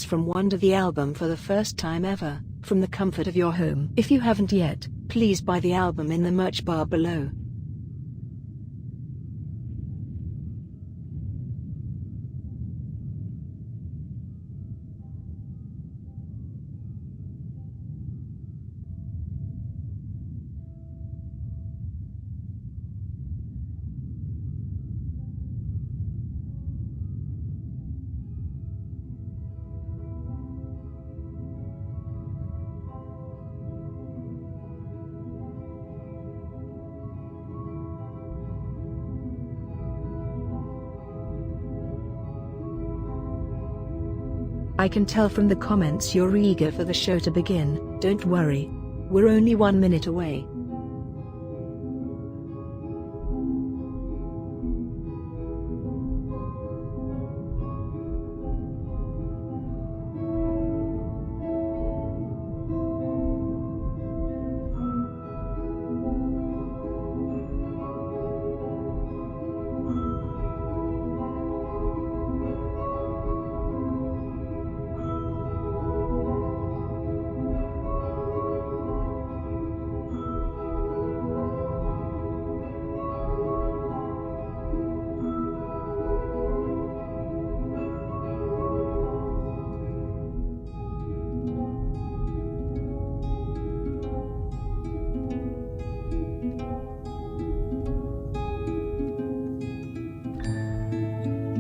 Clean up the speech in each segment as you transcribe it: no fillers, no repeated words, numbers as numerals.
from Wonder the album for the first time ever, from the comfort of your home. If you haven't yet, please buy the album in the merch bar below. I can tell from the comments you're eager for the show to begin. Don't worry. We're only 1 minute away.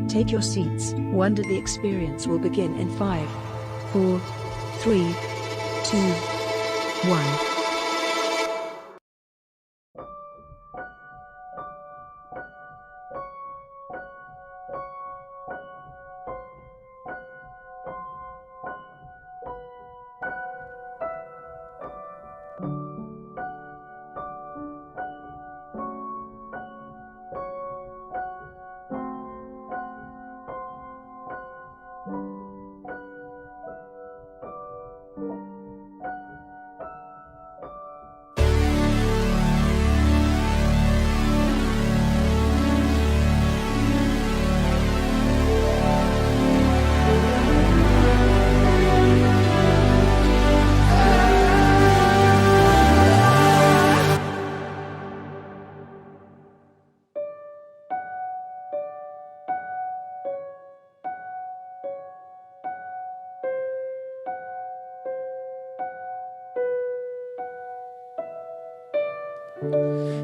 Take your seats. Wonder the experience will begin in 5, 4, 3, 2, 1.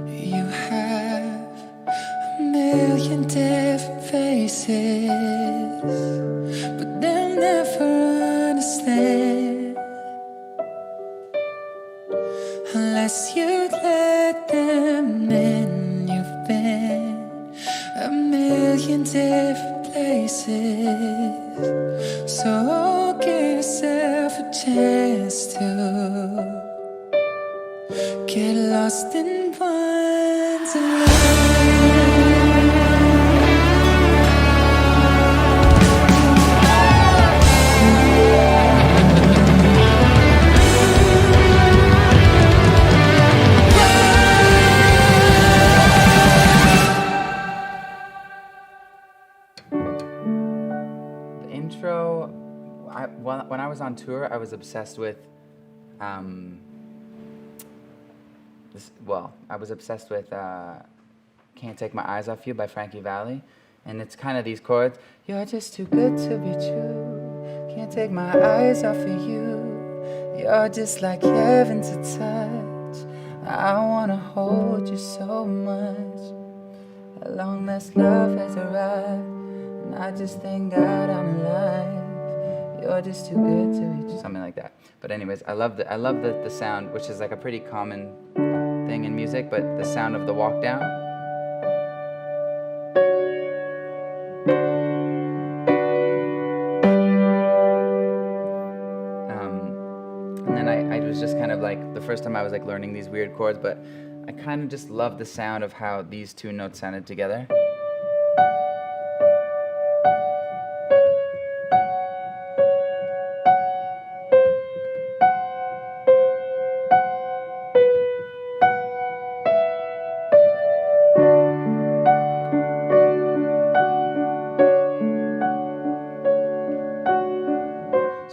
You have a million different faces, but they'll never understand unless you let them in. You've been a million different places, so give yourself a chance to get lost in wonderland. The intro, when I was on tour, I was obsessed with I was obsessed with Can't Take My Eyes Off You by Frankie Valli. And it's kind of these chords. You're just too good to be true. Can't take my eyes off of you. You're just like heaven to touch. I want to hold you so much. At long last love has arrived, and I just thank God I'm alive. You're just too good to be true. Something like that. But anyways, I love the sound, which is like a pretty common thing in music, but the sound of the walk down. And then I was just kind of like, the first time I was like learning these weird chords, but I kind of just loved the sound of how these two notes sounded together.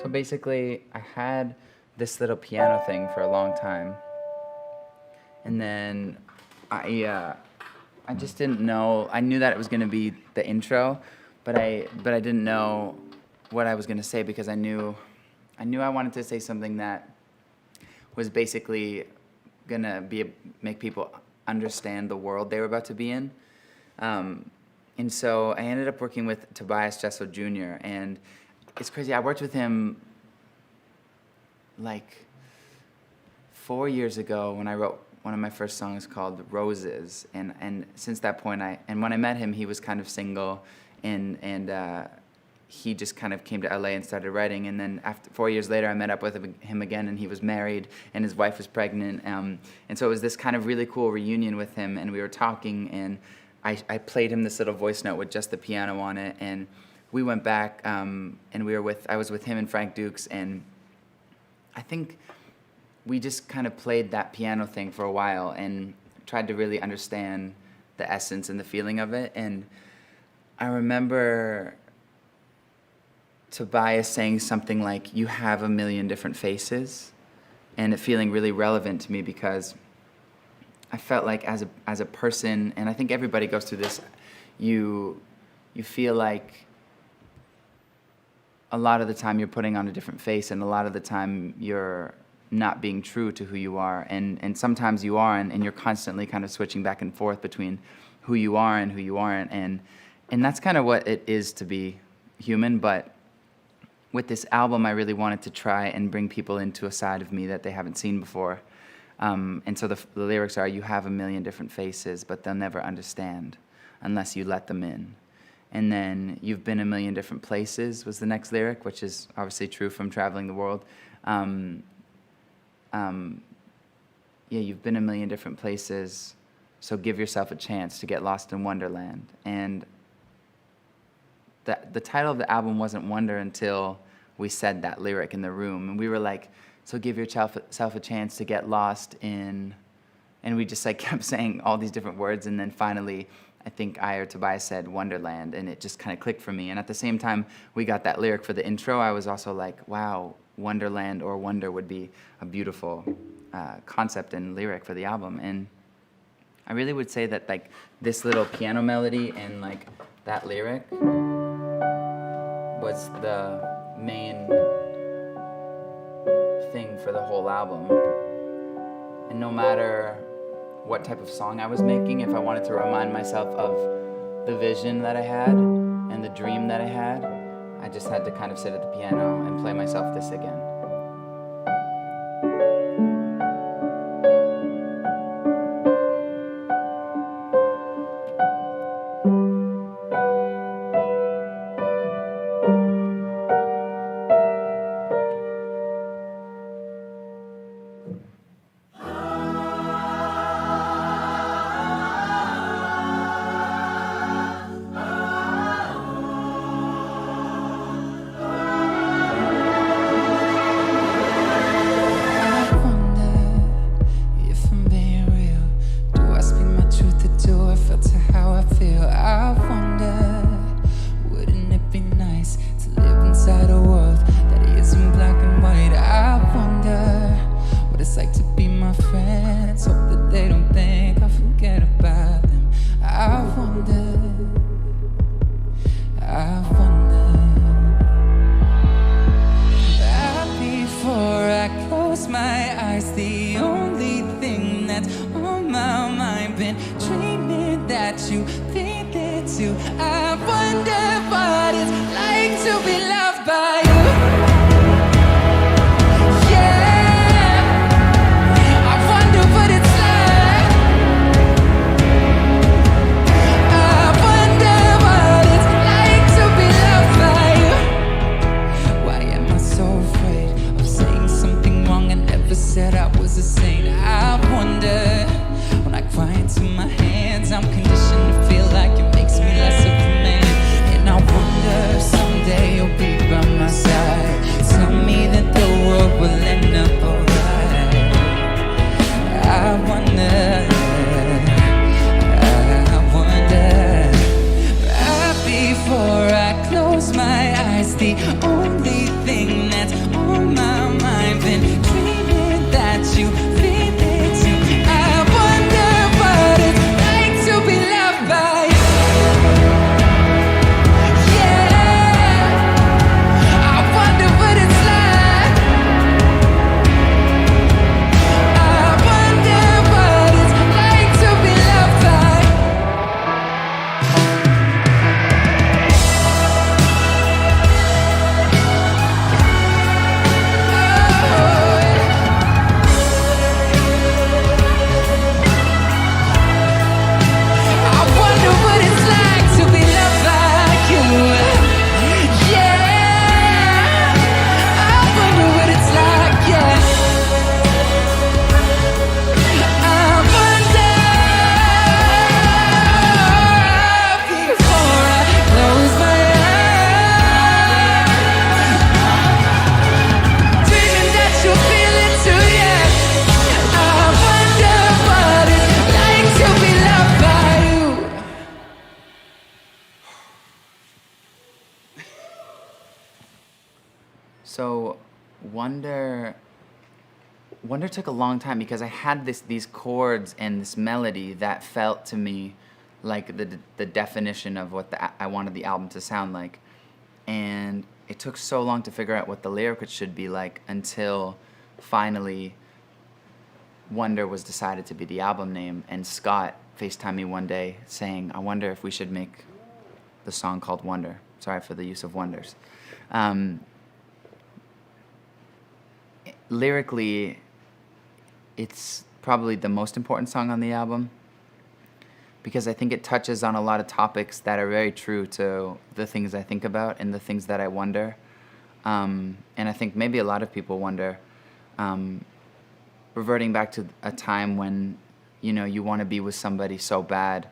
So basically, I had this little piano thing for a long time, and then I just didn't know. I knew that it was going to be the intro, but I didn't know what I was going to say, because I knew I wanted to say something that was basically going to make people understand the world they were about to be in. And so I ended up working with Tobias Jessel Jr., and it's crazy. I worked with him like 4 years ago when I wrote one of my first songs called Roses, and since that point, when I met him, he was kind of single, and he just kind of came to LA and started writing. And then after 4 years later, I met up with him again, and he was married, and his wife was pregnant. And so it was this kind of really cool reunion with him, and we were talking, and I played him this little voice note with just the piano on it, and we went back, and I was with him and Frank Dukes, and I think we just kind of played that piano thing for a while and tried to really understand the essence and the feeling of it. And I remember Tobias saying something like, "You have a million different faces," and it feeling really relevant to me, because I felt like as a person, and I think everybody goes through this, you feel like a lot of the time you're putting on a different face, and a lot of the time you're not being true to who you are, and sometimes you are, and you're constantly kind of switching back and forth between who you are and who you aren't, and that's kind of what it is to be human. But with this album, I really wanted to try and bring people into a side of me that they haven't seen before. And so the lyrics are, "You have a million different faces, but they'll never understand unless you let them in." And then "You've been a million different places" was the next lyric, which is obviously true from traveling the world. Yeah, you've been a million different places, so give yourself a chance to get lost in Wonderland. And the title of the album wasn't Wonder until we said that lyric in the room. And we were like, so give yourself a chance to get lost in, and we just like kept saying all these different words, and then finally, I think I or Tobias said Wonderland, and it just kind of clicked for me. And at the same time we got that lyric for the intro, I was also like, wow, Wonderland or Wonder would be a beautiful concept and lyric for the album. And I really would say that like this little piano melody and like that lyric was the main thing for the whole album. And no matter what type of song I was making, if I wanted to remind myself of the vision that I had and the dream that I had, I just had to kind of sit at the piano and play myself this again. So, Wonder took a long time because I had these chords and this melody that felt to me like the definition of what I wanted the album to sound like. And it took so long to figure out what the lyrics should be like until finally Wonder was decided to be the album name, and Scott FaceTimed me one day saying, I wonder if we should make the song called Wonder. Sorry for the use of wonders. Lyrically, it's probably the most important song on the album because I think it touches on a lot of topics that are very true to the things I think about and the things that I wonder. And I think maybe a lot of people wonder, reverting back to a time when, you know, you want to be with somebody so bad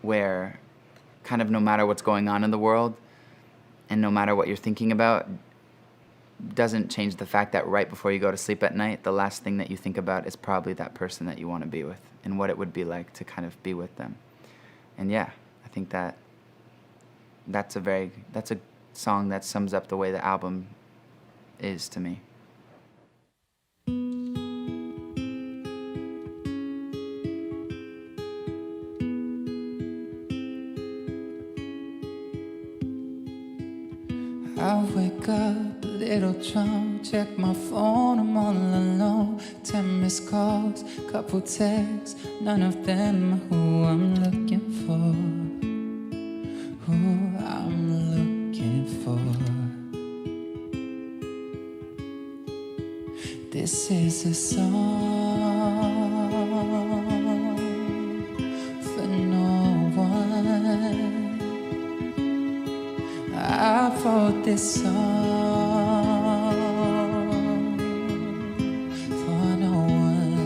where kind of no matter what's going on in the world and no matter what you're thinking about doesn't change the fact that right before you go to sleep at night, the last thing that you think about is probably that person that you want to be with and what it would be like to kind of be with them. And yeah, I think that's a song that sums up the way the album is to me. I wake up a little drunk, check my phone, I'm all alone. 10 missed calls, couple texts, none of them are who I'm looking for. Who I'm looking for. This is a song for no one. I wrote this song for no one.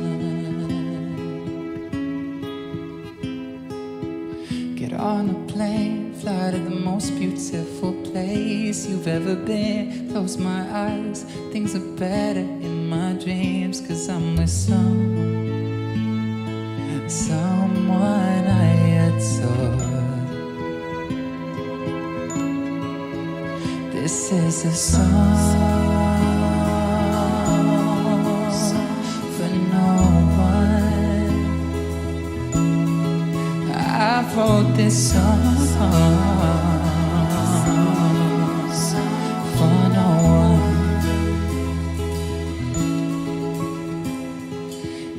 Get on a plane, fly to the most beautiful place you've ever been. Close my eyes, things are better in my dreams, 'cause I'm with someone I adore. This is a song for no one. I wrote this song for no one.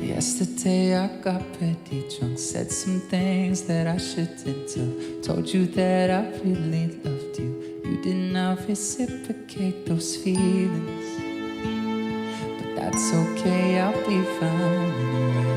Yesterday I got pretty drunk, said some things that I shouldn't have. Told you that I really loved you. You did not reciprocate those feelings, but that's okay, I'll be fine anyway.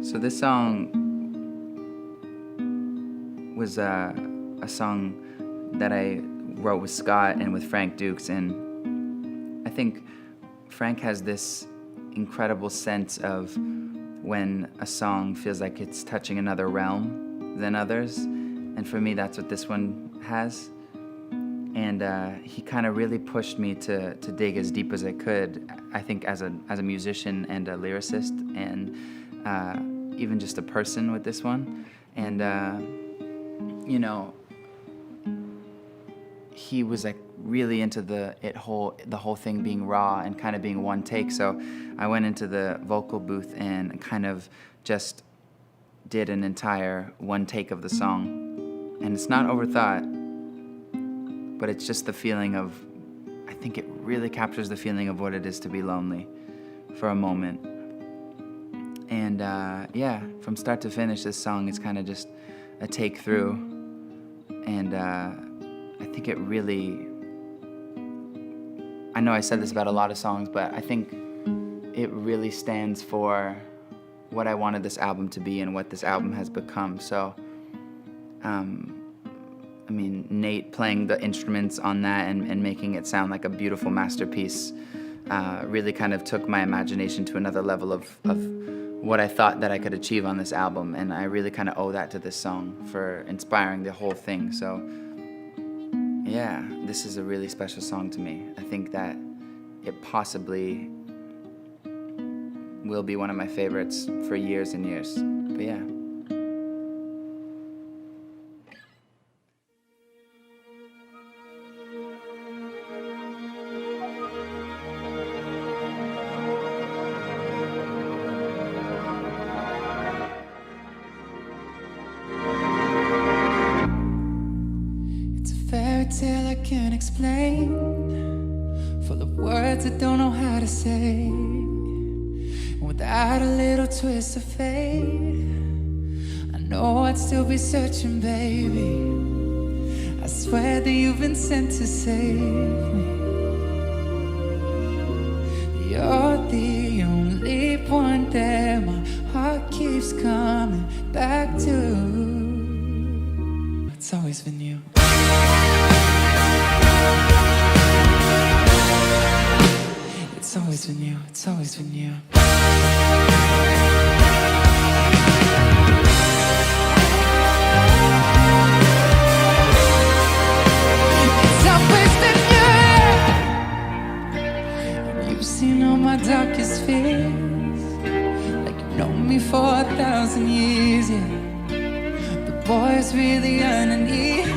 So this song was a song that I wrote with Scott and with Frank Dukes, and I think Frank has this incredible sense of when a song feels like it's touching another realm than others, and for me that's what this one has. And he kind of really pushed me to dig as deep as I could, I think as a musician and a lyricist, and even just a person with this one. And you know, he was like really into the whole thing being raw and kind of being one take. So I went into the vocal booth and kind of just did an entire one take of the song. And it's not overthought, but it's just the feeling of, I think it really captures the feeling of what it is to be lonely for a moment. And yeah, from start to finish, this song is kind of just a take through. And I think it really, I know I said this about a lot of songs, but I think it really stands for what I wanted this album to be and what this album has become. So, I mean, Nate playing the instruments on that and making it sound like a beautiful masterpiece really kind of took my imagination to another level of what I thought that I could achieve on this album. And I really kind of owe that to this song for inspiring the whole thing. So yeah, this is a really special song to me. I think that it possibly will be one of my favorites for years and years. But yeah. Tale I can't explain, full of words I don't know how to say, and without a little twist of fate, I know I'd still be searching, baby. I swear that you've been sent to save me. You're the only one that my heart keeps coming back to. It's always been you. It's always been you, it's always been you. It's always been you. And you've seen all my darkest fears, like you've known me for 1,000 years, yeah. The boy's really underneath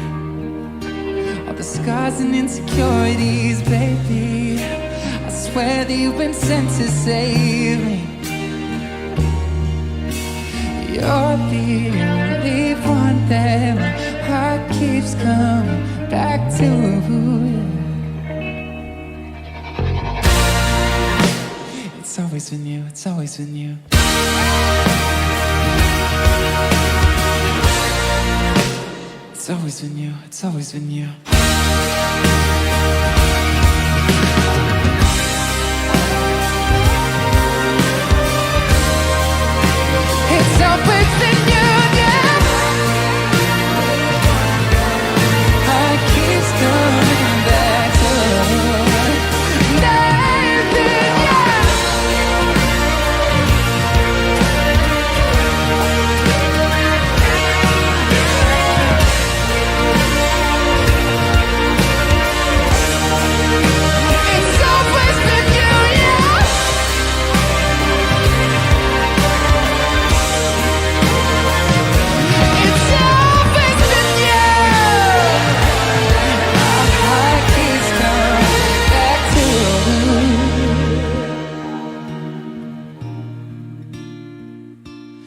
all the scars and insecurities, baby. I swear that you've been sent to save me. You're the only one that my heart keeps coming back to. It's always been you, it's always been you. It's always been you, it's always been you.